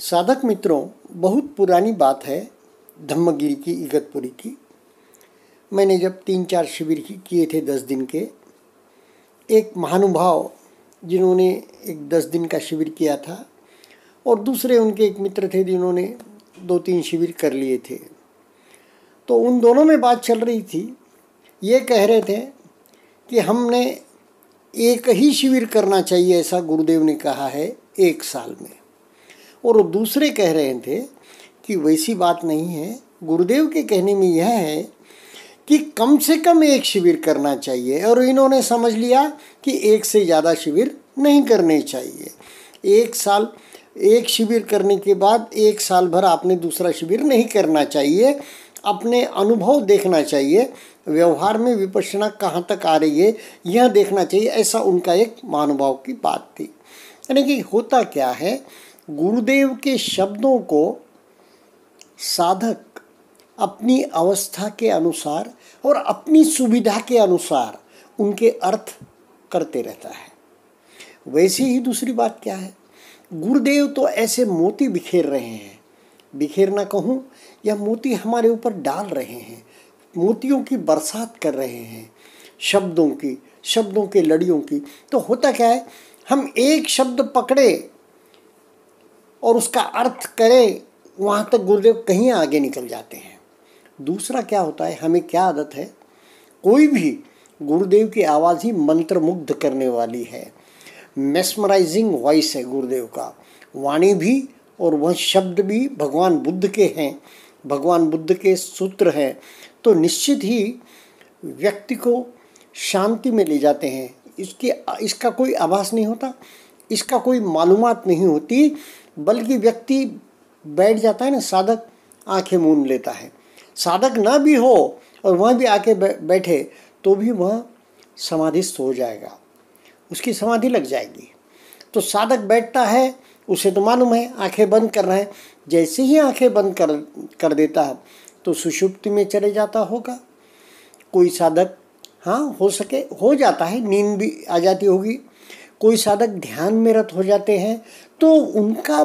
साधक मित्रों, बहुत पुरानी बात है धम्मगिरी की, इगतपुरी की। मैंने जब 3-4 शिविर किए थे 10 दिन के, एक महानुभाव जिन्होंने एक 10 दिन का शिविर किया था और दूसरे उनके एक मित्र थे जिन्होंने 2-3 शिविर कर लिए थे। तो उन दोनों में बात चल रही थी। ये कह रहे थे कि हमने एक ही शिविर करना चाहिए, ऐसा गुरुदेव ने कहा है 1 साल में। और दूसरे कह रहे थे कि वैसी बात नहीं है, गुरुदेव के कहने में यह है कि कम से कम 1 शिविर करना चाहिए। और इन्होंने समझ लिया कि 1 से ज़्यादा शिविर नहीं करने चाहिए। 1 साल 1 शिविर करने के बाद 1 साल भर आपने दूसरा शिविर नहीं करना चाहिए। अपने अनुभव देखना चाहिए, व्यवहार में विपश्यना कहाँ तक आ रही है यह देखना चाहिए। ऐसा उनका एक महानुभाव की बात थी। यानी कि होता क्या है, गुरुदेव के शब्दों को साधक अपनी अवस्था के अनुसार और अपनी सुविधा के अनुसार उनके अर्थ करते रहता है। वैसे ही दूसरी बात क्या है, गुरुदेव तो ऐसे मोती बिखेर रहे हैं, बिखेर ना कहूँ, यह मोती हमारे ऊपर डाल रहे हैं, मोतियों की बरसात कर रहे हैं, शब्दों के लड़ियों की। तो होता क्या है, हम एक शब्द पकड़े और उसका अर्थ करें, वहाँ तक गुरुदेव कहीं आगे निकल जाते हैं। दूसरा क्या होता है, हमें क्या आदत है, कोई भी गुरुदेव की आवाज़ ही मंत्रमुग्ध करने वाली है। मेस्मराइजिंग वॉइस है गुरुदेव का, वाणी भी और वह शब्द भी भगवान बुद्ध के हैं, भगवान बुद्ध के सूत्र हैं। तो निश्चित ही व्यक्ति को शांति में ले जाते हैं। इसका कोई आभास नहीं होता, इसका कोई मालूमात नहीं होती, बल्कि व्यक्ति बैठ जाता है ना, साधक आंखें मूंद लेता है। साधक ना भी हो और वह भी आके बैठे तो भी वह समाधिस्थ हो जाएगा, उसकी समाधि लग जाएगी। तो साधक बैठता है, उसे तो मालूम है आंखें बंद कर रहा है, जैसे ही आंखें बंद कर देता है तो सुषुप्ति में चले जाता होगा। कोई साधक हो सके हो जाता है, नींद भी आ जाती होगी। कोई साधक ध्यान में रत हो जाते हैं, तो उनका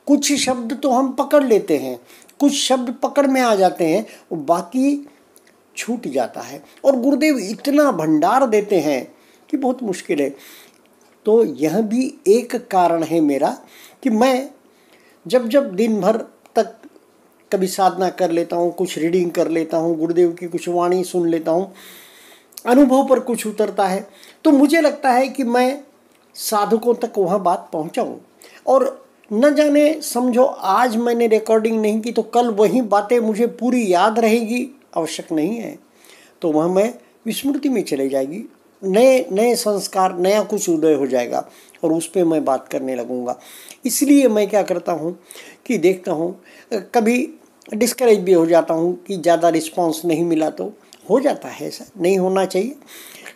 कुछ शब्द तो हम पकड़ लेते हैं, कुछ शब्द पकड़ में आ जाते हैं, बाकी छूट जाता है। और गुरुदेव इतना भंडार देते हैं कि बहुत मुश्किल है। तो यह भी एक कारण है मेरा कि मैं जब दिन भर तक कभी साधना कर लेता हूँ, कुछ रीडिंग कर लेता हूँ, गुरुदेव की कुछ वाणी सुन लेता हूँ, अनुभव पर कुछ उतरता है, तो मुझे लगता है कि मैं साधकों तक वहाँ बात पहुँचाऊँ। और न जाने समझो आज मैंने रिकॉर्डिंग नहीं की तो कल वही बातें मुझे पूरी याद रहेगी, आवश्यक नहीं है। तो वह मैं विस्मृति में चले जाएगी, नए संस्कार, नया कुछ उदय हो जाएगा और उस पर मैं बात करने लगूँगा। इसलिए मैं क्या करता हूँ कि देखता हूँ, कभी डिस्करेज भी हो जाता हूँ कि ज़्यादा रिस्पांस नहीं मिला, तो हो जाता है, ऐसा नहीं होना चाहिए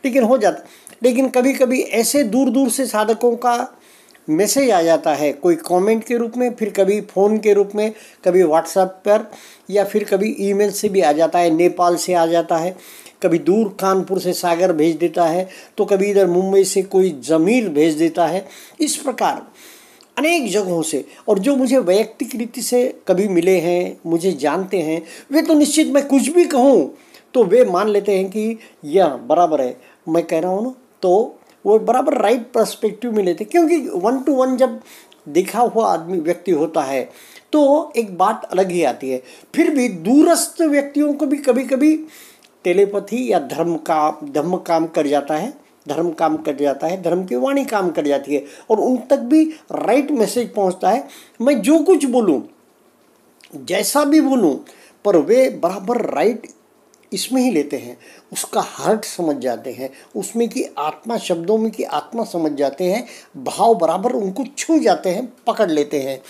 लेकिन हो जाता। लेकिन कभी कभी ऐसे दूर से साधकों का मैसेज आ जाता है, कोई कमेंट के रूप में, फिर कभी फ़ोन के रूप में, कभी व्हाट्सएप पर, या फिर कभी ईमेल से भी आ जाता है, नेपाल से आ जाता है, कभी दूर कानपुर से सागर भेज देता है, तो कभी इधर मुंबई से कोई ज़मीर भेज देता है। इस प्रकार अनेक जगहों से, और जो मुझे वैयक्तिक रीति से कभी मिले हैं, मुझे जानते हैं, वे तो निश्चित मैं कुछ भी कहूँ तो वे मान लेते हैं कि यह बराबर है, मैं कह रहा हूँ ना, तो वो बराबर राइट पर्सपेक्टिव में लेते। क्योंकि 1 to 1 जब देखा हुआ आदमी व्यक्ति होता है तो एक बात अलग ही आती है। फिर भी दूरस्थ व्यक्तियों को भी कभी कभी टेलीपैथी या धर्म काम कर जाता है, धर्म की वाणी काम कर जाती है और उन तक भी राइट मैसेज पहुंचता है। मैं जो कुछ बोलूं, जैसा भी बोलूं, पर वे बराबर राइट इसमें ही लेते हैं, उसका हार्ट समझ जाते हैं, उसमें की आत्मा, शब्दों में की आत्मा समझ जाते हैं, भाव बराबर उनको छू जाते हैं, पकड़ लेते हैं।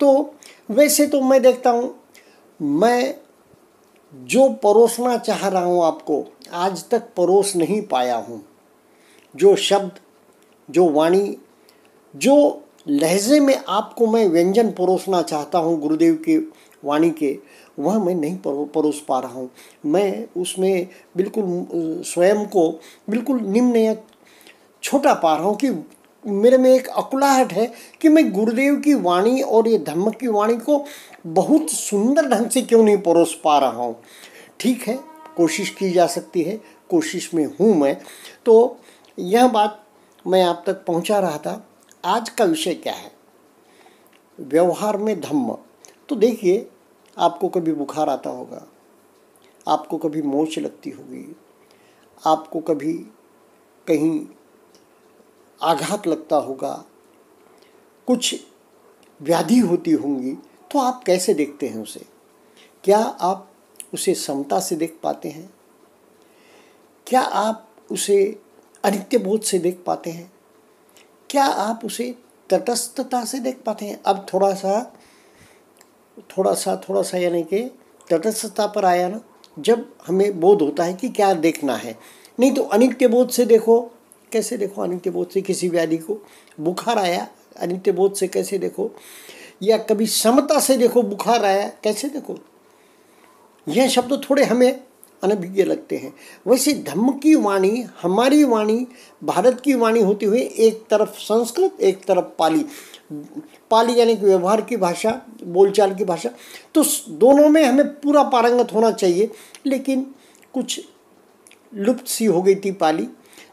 तो वैसे तो मैं देखता हूँ, मैं जो परोसना चाह रहा हूँ आपको, आज तक परोस नहीं पाया हूँ। जो शब्द, जो वाणी, जो लहजे में आपको मैं व्यंजन परोसना चाहता हूँ गुरुदेव के वाणी के, वह मैं नहीं परोस पा रहा हूँ। मैं उसमें बिल्कुल स्वयं को बिल्कुल निम्न या छोटा पा रहा हूँ कि मेरे में एक अकुलाहट है कि मैं गुरुदेव की वाणी और ये धम्म की वाणी को बहुत सुंदर ढंग से क्यों नहीं परोस पा रहा हूँ। ठीक है, कोशिश की जा सकती है, कोशिश में हूँ मैं। तो यह बात मैं आप तक पहुँचा रहा था। आज का विषय क्या है? व्यवहार में धम्म। तो देखिए, आपको कभी बुखार आता होगा, आपको कभी मोच लगती होगी, आपको कभी कहीं आघात लगता होगा, कुछ व्याधि होती होंगी, तो आप कैसे देखते हैं उसे? क्या आप उसे समता से देख पाते हैं? क्या आप उसे अनित्य बोध से देख पाते हैं? क्या आप उसे तटस्थता से देख पाते हैं? अब थोड़ा सा यानी कि तटस्थता पर आया ना, जब हमें बोध होता है कि क्या देखना है। नहीं तो अनित्य बोध से देखो, कैसे देखो अनित्य बोध से किसी व्याधि को? बुखार आया, अनित्य बोध से कैसे देखो? या कभी समता से देखो, बुखार आया, कैसे देखो? यह शब्द थोड़े हमें अनभिज्ञ लगते हैं। वैसे धम्म की वाणी, हमारी वाणी, भारत की वाणी होती हुई एक तरफ संस्कृत, एक तरफ पाली। पाली यानी कि व्यवहार की भाषा, बोलचाल की भाषा। तो दोनों में हमें पूरा पारंगत होना चाहिए, लेकिन कुछ लुप्त सी हो गई थी पाली।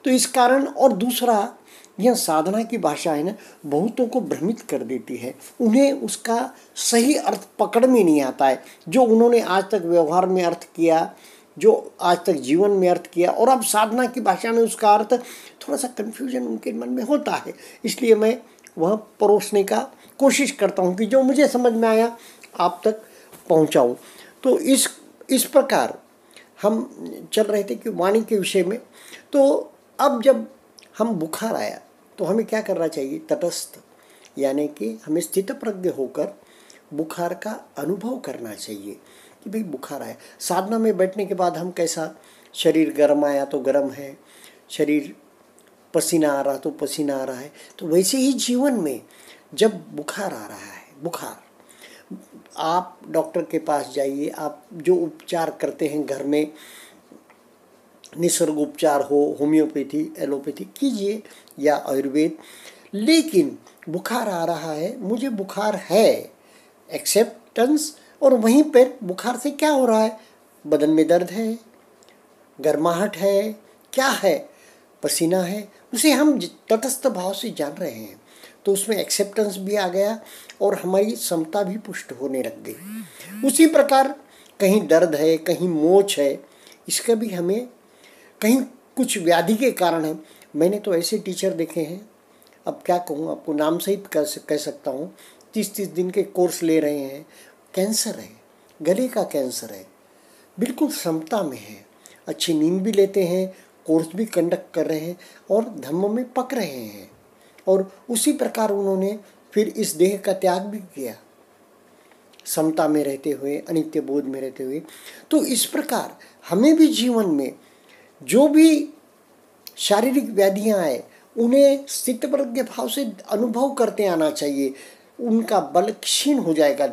तो इस कारण, और दूसरा, यह साधना की भाषा है ना, बहुतों को भ्रमित कर देती है। उन्हें उसका सही अर्थ पकड़ में नहीं आता है। जो उन्होंने आज तक व्यवहार में अर्थ किया, जो आज तक जीवन में अर्थ किया, और अब साधना की भाषा में उसका अर्थ, थोड़ा सा कन्फ्यूजन उनके मन में होता है। इसलिए मैं वह परोसने का कोशिश करता हूँ कि जो मुझे समझ में आया आप तक पहुँचाऊँ। तो इस प्रकार हम चल रहे थे कि वाणी के विषय में। तो अब जब हम बुखार आया तो हमें क्या करना चाहिए? तटस्थ, यानी कि हमें स्थितप्रज्ञ होकर बुखार का अनुभव करना चाहिए कि भाई बुखार आया। साधना में बैठने के बाद हम कैसा, शरीर गर्म आया तो गर्म है, शरीर पसीना आ रहा तो पसीना आ रहा है। तो वैसे ही जीवन में जब बुखार आ रहा है, बुखार, आप डॉक्टर के पास जाइए। आप जो उपचार करते हैं घर में, निसर्ग उपचार हो, होम्योपैथी, एलोपैथी कीजिए या आयुर्वेद। लेकिन बुखार आ रहा है, मुझे बुखार है, एक्सेप्टेंस। और वहीं पर बुखार से क्या हो रहा है? बदन में दर्द है, गर्माहट है, क्या है? पसीना है। उसे हम तटस्थ भाव से जान रहे हैं, तो उसमें एक्सेप्टेंस भी आ गया और हमारी समता भी पुष्ट होने लग गई। उसी प्रकार कहीं दर्द है, कहीं मोच है, इसका भी हमें, कहीं कुछ व्याधि के कारण है। मैंने तो ऐसे टीचर देखे हैं, अब क्या कहूँ आपको, नाम सहित कह सकता हूँ, 30-30 दिन के कोर्स ले रहे हैं, कैंसर है, गले का कैंसर है, बिल्कुल समता में है, अच्छी नींद भी लेते हैं, कोर्स भी कंडक्ट कर रहे हैं और धम्म में पक रहे हैं। और उसी प्रकार उन्होंने फिर इस देह का त्याग भी किया, समता में रहते हुए, अनित्य बोध में रहते हुए। तो इस प्रकार हमें भी जीवन में जो भी शारीरिक व्याधियां आए, उन्हें स्थितप्रज्ञ भाव से अनुभव करते आना चाहिए। उनका बल क्षीण हो जाएगा,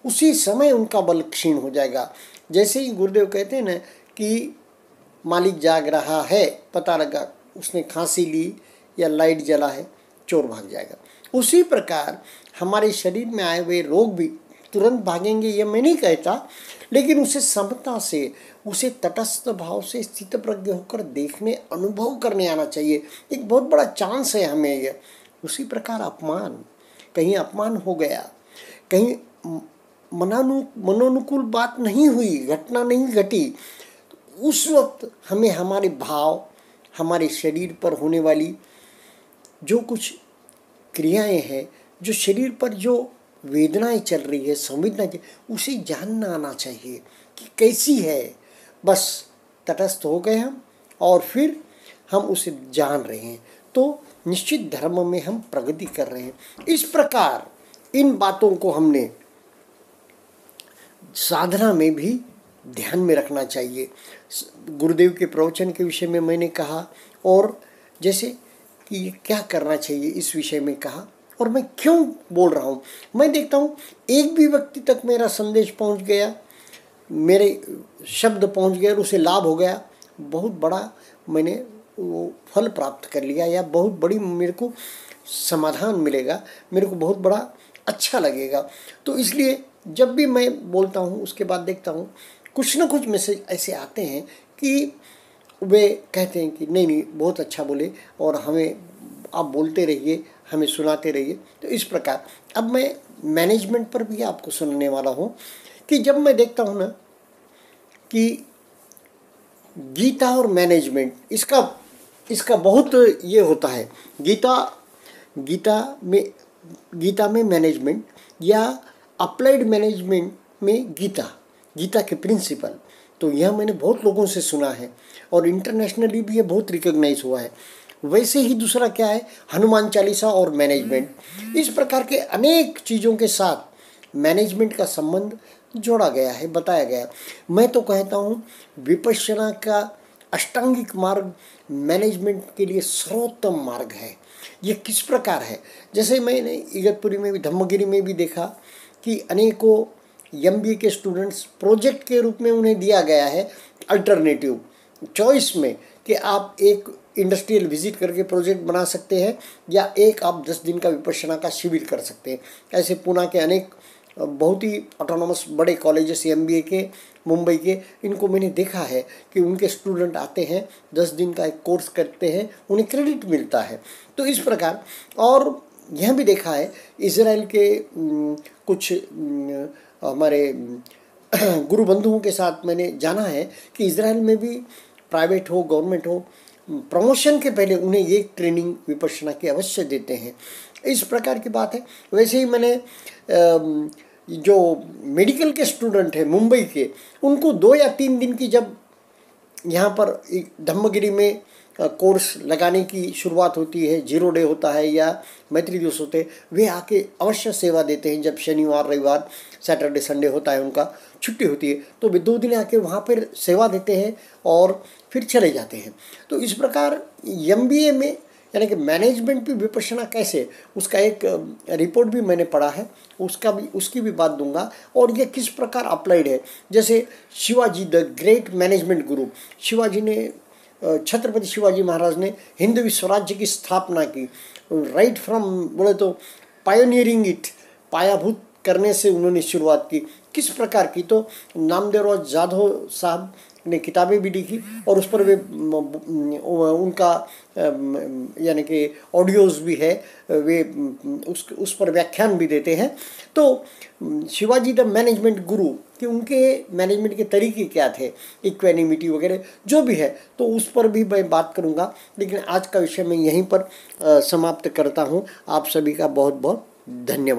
उसी समय उनका बल क्षीण हो जाएगा। जैसे ही गुरुदेव कहते हैं ना कि मालिक जाग रहा है, पता लगा उसने खांसी ली या लाइट जला है, चोर भाग जाएगा। उसी प्रकार हमारे शरीर में आए हुए रोग भी तुरंत भागेंगे, ये मैं नहीं कहता, लेकिन उसे समता से, उसे तटस्थ भाव से स्थितप्रज्ञ होकर देखने, अनुभव करने आना चाहिए। एक बहुत बड़ा चांस है हमें ये। उसी प्रकार अपमान, कहीं अपमान हो गया, कहीं मनोनुकूल बात नहीं हुई, घटना नहीं घटी, तो उस वक्त हमें हमारे भाव, हमारे शरीर पर होने वाली जो कुछ क्रियाएं हैं, जो शरीर पर जो वेदनाएं चल रही है, संवेदना, उसे जानना आना चाहिए कि कैसी है। बस तटस्थ हो गए हम और फिर हम उसे जान रहे हैं, तो निश्चित धर्म में हम प्रगति कर रहे हैं। इस प्रकार इन बातों को हमने साधना में भी ध्यान में रखना चाहिए। गुरुदेव के प्रवचन के विषय में मैंने कहा, और जैसे कि ये क्या करना चाहिए इस विषय में कहा, और मैं क्यों बोल रहा हूँ। मैं देखता हूँ एक भी व्यक्ति तक मेरा संदेश पहुँच गया, मेरे शब्द पहुँच गए और उसे लाभ हो गया, बहुत बड़ा मैंने वो फल प्राप्त कर लिया, या बहुत बड़ी मेरे को समाधान मिलेगा, मेरे को बहुत बड़ा अच्छा लगेगा। तो इसलिए जब भी मैं बोलता हूँ उसके बाद देखता हूँ कुछ ना कुछ मैसेज ऐसे आते हैं कि वे कहते हैं कि नहीं नहीं बहुत अच्छा बोले और हमें आप बोलते रहिए, हमें सुनाते रहिए। तो इस प्रकार अब मैं मैनेजमेंट पर भी आपको सुनाने वाला हूँ कि जब मैं देखता हूँ ना कि गीता और मैनेजमेंट इसका बहुत ये होता है। गीता में मैनेजमेंट या अप्लाइड मैनेजमेंट में गीता के प्रिंसिपल, तो यह मैंने बहुत लोगों से सुना है और इंटरनेशनली भी ये बहुत रिकॉग्नाइज हुआ है। वैसे ही दूसरा क्या है, हनुमान चालीसा और मैनेजमेंट। इस प्रकार के अनेक चीज़ों के साथ मैनेजमेंट का संबंध जोड़ा गया है, बताया गया है। मैं तो कहता हूँ विपश्यना का अष्टांगिक मार्ग मैनेजमेंट के लिए सर्वोत्तम मार्ग है। ये किस प्रकार है, जैसे मैंने इगतपुरी में भी, धम्मगिरी में भी देखा कि अनेकों MBA के स्टूडेंट्स प्रोजेक्ट के रूप में उन्हें दिया गया है अल्टरनेटिव चॉइस में कि आप एक इंडस्ट्रियल विजिट करके प्रोजेक्ट बना सकते हैं या एक आप 10 दिन का विपश्यना का शिविर कर सकते हैं। ऐसे पुणे के अनेक बहुत ही ऑटोनॉमस बड़े कॉलेजेस MBA के, मुंबई के, इनको मैंने देखा है कि उनके स्टूडेंट आते हैं 10 दिन का एक कोर्स करते हैं, उन्हें क्रेडिट मिलता है। तो इस प्रकार, और यह भी देखा है इजराइल के कुछ हमारे गुरु बंधुओं के साथ मैंने जाना है कि इजराइल में भी प्राइवेट हो गवर्नमेंट हो, प्रमोशन के पहले उन्हें ये ट्रेनिंग विपश्यना की अवश्य देते हैं। इस प्रकार की बात है। वैसे ही मैंने जो मेडिकल के स्टूडेंट हैं मुंबई के, उनको 2 या 3 दिन की जब यहाँ पर धम्मगिरी में कोर्स लगाने की शुरुआत होती है, 0 डे होता है या मैत्री दिवस होते हैं, वे आके अवश्य सेवा देते हैं। जब शनिवार रविवार सैटरडे संडे होता है, उनका छुट्टी होती है, तो वे 2 दिन आके वहाँ पर सेवा देते हैं और फिर चले जाते हैं। तो इस प्रकार MBA में यानी कि मैनेजमेंट भी विपश्यना कैसे, उसका एक रिपोर्ट भी मैंने पढ़ा है, उसकी भी बात दूंगा और ये किस प्रकार अप्लाइड है। जैसे शिवाजी द ग्रेट मैनेजमेंट गुरु, शिवाजी ने, छत्रपति शिवाजी महाराज ने हिंद स्वराज्य की स्थापना की, राइट फ्रॉम बोले तो पायोनियरिंग इट, पायाभूत करने से उन्होंने शुरुआत की। किस प्रकार की, तो नामदेवराव जाधव साहब ने किताबें भी लिखी और उस पर वे उनका यानी कि ऑडियोज़ भी है, वे उस पर व्याख्यान भी देते हैं। तो शिवाजी द मैनेजमेंट गुरु कि उनके मैनेजमेंट के तरीके क्या थे, इक्वेनिमिटी वगैरह जो भी है, तो उस पर भी मैं बात करूंगा। लेकिन आज का विषय मैं यहीं पर समाप्त करता हूं। आप सभी का बहुत बहुत धन्यवाद।